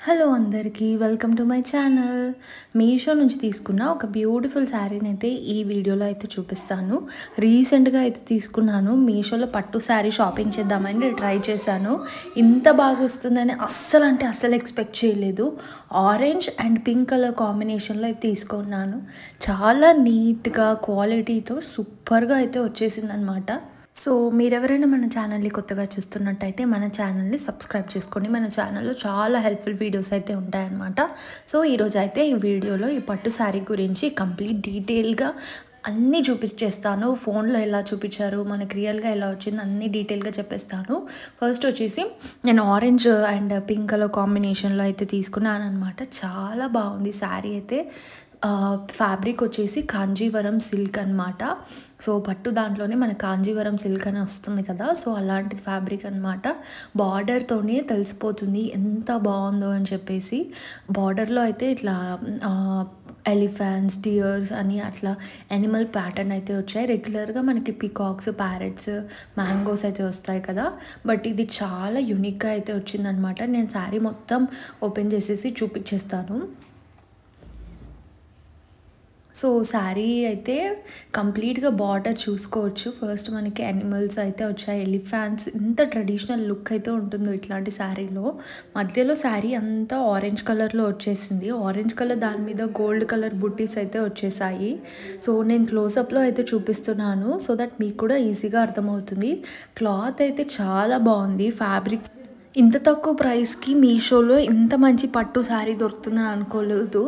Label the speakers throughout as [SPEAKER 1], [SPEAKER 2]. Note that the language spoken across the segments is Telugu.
[SPEAKER 1] హలో అందరికీ welcome to my channel. Meesho నుంచి తీసుకున్న ఒక బ్యూటిఫుల్ శారీని అయితే ఈ వీడియోలో అయితే చూపిస్తాను. రీసెంట్గా అయితే తీసుకున్నాను. మీషోలో పట్టు శారీ షాపింగ్ చేద్దామని ట్రై చేశాను. ఇంత బాగా వస్తుందని అస్సలు ఎక్స్పెక్ట్ చేయలేదు. ఆరెంజ్ అండ్ పింక్ కలర్ కాంబినేషన్లో అయితే తీసుకున్నాను. చాలా నీట్గా క్వాలిటీతో సూపర్గా అయితే వచ్చేసింది అనమాట. సో మీరెవరైనా మన ఛానల్ని కొత్తగా చూస్తున్నట్టయితే మన ఛానల్ని సబ్స్క్రైబ్ చేసుకోండి. మన ఛానల్లో చాలా హెల్ప్ఫుల్ వీడియోస్ అయితే ఉంటాయన్నమాట. సో ఈరోజు అయితే ఈ వీడియోలో ఈ పట్టు శారీ గురించి కంప్లీట్ డీటెయిల్గా అన్నీ చూపించేస్తాను. ఫోన్లో ఎలా చూపించారు, మనకి రియల్గా ఎలా వచ్చింది అన్నీ డీటెయిల్గా చెప్పేస్తాను. ఫస్ట్ వచ్చేసి నేను ఆరెంజ్ అండ్ పింక్ కలర్ కాంబినేషన్లో అయితే తీసుకున్నాను అనమాట. చాలా బాగుంది శారీ అయితే. ఫ్యాబ్రిక్ వచ్చేసి కాంజీవరం సిల్క్ అనమాట. సో పట్టు దాంట్లోనే మన కాంజీవరం సిల్క్ అని వస్తుంది కదా, సో అలాంటి ఫ్యాబ్రిక్ అనమాట. బార్డర్తోనే తెలిసిపోతుంది ఎంత బాగుందో అని చెప్పేసి. బార్డర్లో అయితే ఇట్లా ఎలిఫెంట్స్, డియర్స్ అని అట్లా యానిమల్ ప్యాటర్న్ అయితే వచ్చాయి. రెగ్యులర్గా మనకి పీకాక్స్, ప్యారెట్స్, మ్యాంగోస్ అయితే వస్తాయి కదా, బట్ ఇది చాలా యూనిక్గా అయితే వచ్చిందనమాట. నేను శారీ మొత్తం ఓపెన్ చేసేసి చూపించేస్తాను. సో శారీ అయితే కంప్లీట్గా బార్డర్ చూసుకోవచ్చు. ఫస్ట్ మనకి యానిమల్స్ అయితే వచ్చాయి, ఎలిఫెంట్స్. ఇంత ట్రెడిషనల్ లుక్ అయితే ఉంటుందో ఇట్లాంటి శారీలో. మధ్యలో శారీ అంతా ఆరెంజ్ కలర్లో వచ్చేసింది. ఆరెంజ్ కలర్ దాని మీద గోల్డ్ కలర్ బుట్టీస్ అయితే వచ్చేసాయి. సో నేను క్లోజప్లో అయితే చూపిస్తున్నాను సో దట్ మీకు కూడా ఈజీగా అర్థమవుతుంది. క్లాత్ అయితే చాలా బాగుంది. ఫ్యాబ్రిక్ ఇంత తక్కువ ప్రైస్కి మీషోలో ఇంత మంచి పట్టు శారీ దొరుకుతుందని అనుకోలేదు.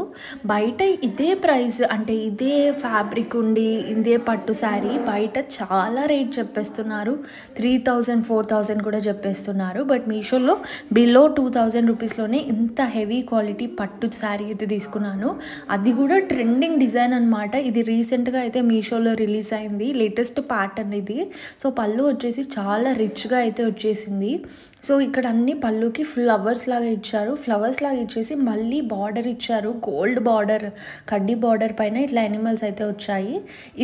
[SPEAKER 1] బయట ఇదే ప్రైస్ అంటే ఇదే ఫ్యాబ్రిక్ ఉండి ఇదే పట్టు శారీ బయట చాలా రేట్ చెప్పేస్తున్నారు. 3000, 4000 కూడా చెప్పేస్తున్నారు. బట్ మీషోలో బిలో 2000 రూపీస్లోనే ఇంత హెవీ క్వాలిటీ పట్టు శారీ అయితే తీసుకున్నాను. అది కూడా ట్రెండింగ్ డిజైన్ అనమాట. ఇది రీసెంట్గా అయితే మీషోలో రిలీజ్ అయింది, లేటెస్ట్ ప్యాటర్న్ ఇది. సో పళ్ళు వచ్చేసి చాలా రిచ్గా అయితే వచ్చేసింది. సో ఇక్కడ అన్ని పళ్ళుకి ఫ్లవర్స్ లాగా ఇచ్చారు. ఫ్లవర్స్ లాగా ఇచ్చేసి మళ్ళీ బార్డర్ ఇచ్చారు, గోల్డ్ బార్డర్, కడ్డీ బార్డర్ పైన ఇట్లా యానిమల్స్ అయితే వచ్చాయి.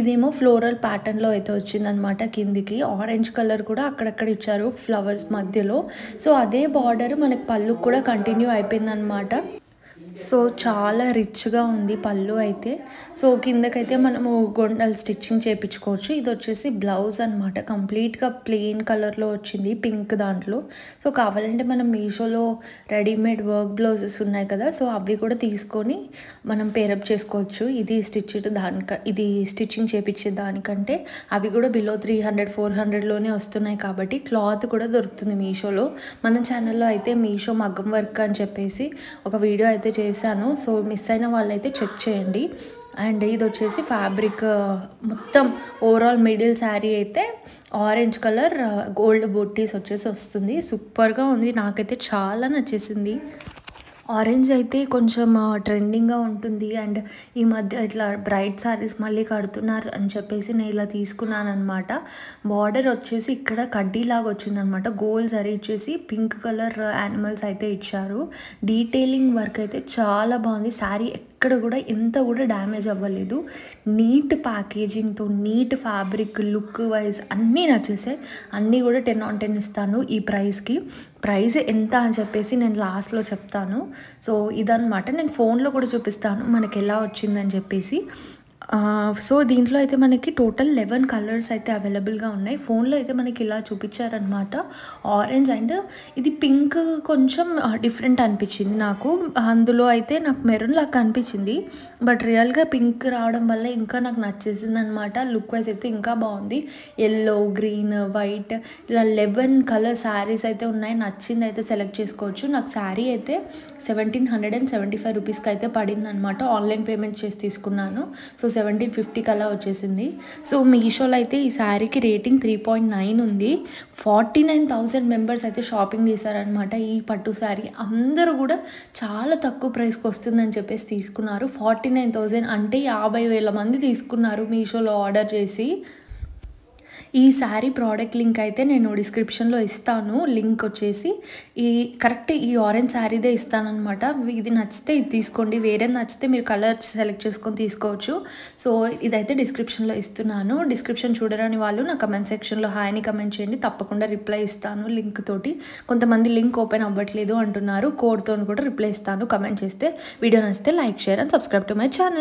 [SPEAKER 1] ఇదేమో ఫ్లోరల్ ప్యాటర్న్లో అయితే వచ్చిందనమాట. కిందికి ఆరెంజ్ కలర్ కూడా అక్కడక్కడ ఇచ్చారు ఫ్లవర్స్ మధ్యలో. సో అదే బార్డర్ మనకి పళ్ళుకి కూడా కంటిన్యూ అయిపోయిందనమాట. సో చాలా రిచ్గా ఉంది పళ్ళు అయితే. సో కిందకైతే మనము గొండలు స్టిచ్చింగ్ చేయించుకోవచ్చు. ఇది వచ్చేసి బ్లౌజ్ అనమాట. కంప్లీట్గా ప్లెయిన్ కలర్లో వచ్చింది, పింక్ దాంట్లో. సో కావాలంటే మనం మీషోలో రెడీమేడ్ వర్క్ బ్లౌజెస్ ఉన్నాయి కదా, సో అవి కూడా తీసుకొని మనం పేరప్ చేసుకోవచ్చు. ఇది స్టిచ్చింగ్ చేయించే దానికంటే అవి కూడా బిలో 300, 400లోనే వస్తున్నాయి కాబట్టి క్లాత్ కూడా దొరుకుతుంది మీషోలో. మన ఛానల్లో అయితే మీషో మగ్గం వర్క్ అని చెప్పేసి ఒక వీడియో అయితే చేశాను. సో మిస్ అయిన వాళ్ళైతే చెక్ చేయండి. అండ్ ఇది వచ్చేసి ఫ్యాబ్రిక్ మొత్తం ఓవరాల్ మిడిల్ శారీ అయితే ఆరెంజ్ కలర్ గోల్డ్ బుట్టీస్ వచ్చేసి వస్తుంది. సూపర్గా ఉంది, నాకైతే చాలా నచ్చేసింది. ఆరెంజ్ అయితే కొంచెం ట్రెండింగ్గా ఉంటుంది. అండ్ ఈ మధ్య ఇట్లా బ్రైట్ శారీస్ మళ్ళీ కడుతున్నారు అని చెప్పేసి నేను ఇలా తీసుకున్నాను అనమాట. బార్డర్ వచ్చేసి ఇక్కడ కడ్డీలాగా వచ్చిందనమాట. గోల్డ్ జరీ ఇచ్చేసి పింక్ కలర్ యానిమల్స్ అయితే ఇచ్చారు. డీటెయిలింగ్ వర్క్ అయితే చాలా బాగుంది. శారీ ఎక్కడ కూడా ఎంత కూడా డ్యామేజ్ అవ్వలేదు. నీట్ ప్యాకేజింగ్తో, నీట్ ఫ్యాబ్రిక్, లుక్ వైజ్ అన్నీ నచ్చేసాయి. అన్నీ కూడా 10/10 ఇస్తాను ఈ ప్రైస్కి. ప్రైస్ ఎంత అని చెప్పేసి నేను లాస్ట్లో చెప్తాను. సో ఇదన్నమాట. నేను ఫోన్లో కూడా చూపిస్తాను మనకి ఎలా వచ్చిందని చెప్పేసి. సో దీంట్లో అయితే మనకి టోటల్ 11 కలర్స్ అయితే అవైలబుల్గా ఉన్నాయి. ఫోన్లో అయితే మనకి ఇలా చూపించారనమాట. ఆరెంజ్ అండ్ ఇది పింక్ కొంచెం డిఫరెంట్ అనిపించింది నాకు. అందులో అయితే నాకు మెరూన్ లాగా అనిపించింది, బట్ రియల్గా పింక్ రావడం వల్ల ఇంకా నాకు నచ్చేసింది అనమాట. లుక్ వైజ్ అయితే ఇంకా బాగుంది. ఎల్లో, గ్రీన్, వైట్ ఇలా 11 కలర్ శారీస్ అయితే ఉన్నాయి. నచ్చింది అయితే సెలెక్ట్ చేసుకోవచ్చు. నాకు శారీ అయితే 1775 రూపీస్కి అయితే పడింది అనమాట. ఆన్లైన్ పేమెంట్ చేసి తీసుకున్నాను. సో 1750 అలా వచ్చేసింది. సో మీషోలో అయితే ఈ శారీకి రేటింగ్ 3.9 ఉంది. 49,000 మెంబర్స్ అయితే షాపింగ్ చేశారనమాట ఈ పట్టు శారీ. అందరూ కూడా చాలా తక్కువ ప్రైస్కి వస్తుందని చెప్పేసి తీసుకున్నారు. 49,000 అంటే 50,000 మంది తీసుకున్నారు మీషోలో ఆర్డర్ చేసి. ఈ శారీ ప్రోడక్ట్ లింక్ అయితే నేను డిస్క్రిప్షన్‌లో ఇస్తాను. లింక్ వచ్చేసి కరెక్ట్ ఈ ఆరెంజ్ శారీదే ఇస్తాననమాట. ఇది నచ్చితే ఇది తీసుకోండి. వేరేది నచ్చితే మీరు కలర్ సెలెక్ట్ చేసుకొని తీసుకోవచ్చు. సో, ఇదైతే డిస్క్రిప్షన్‌లో ఇస్తున్నాను. డిస్క్రిప్షన్ చూడరాని వాళ్ళు నా కమెంట్ సెక్షన్‌లో హాయ్ అని కమెంట్ చేయండి. తప్పకుండా రిప్లై ఇస్తాను లింక్ తోటి. కొంతమంది లింక్ ఓపెన్ అవ్వట్లేదు అంటున్నారు. కోడ్‌తోని కూడా రిప్లై ఇస్తాను కమెంట్ చేస్తే. వీడియో నచ్చితే like, share and subscribe to my channel.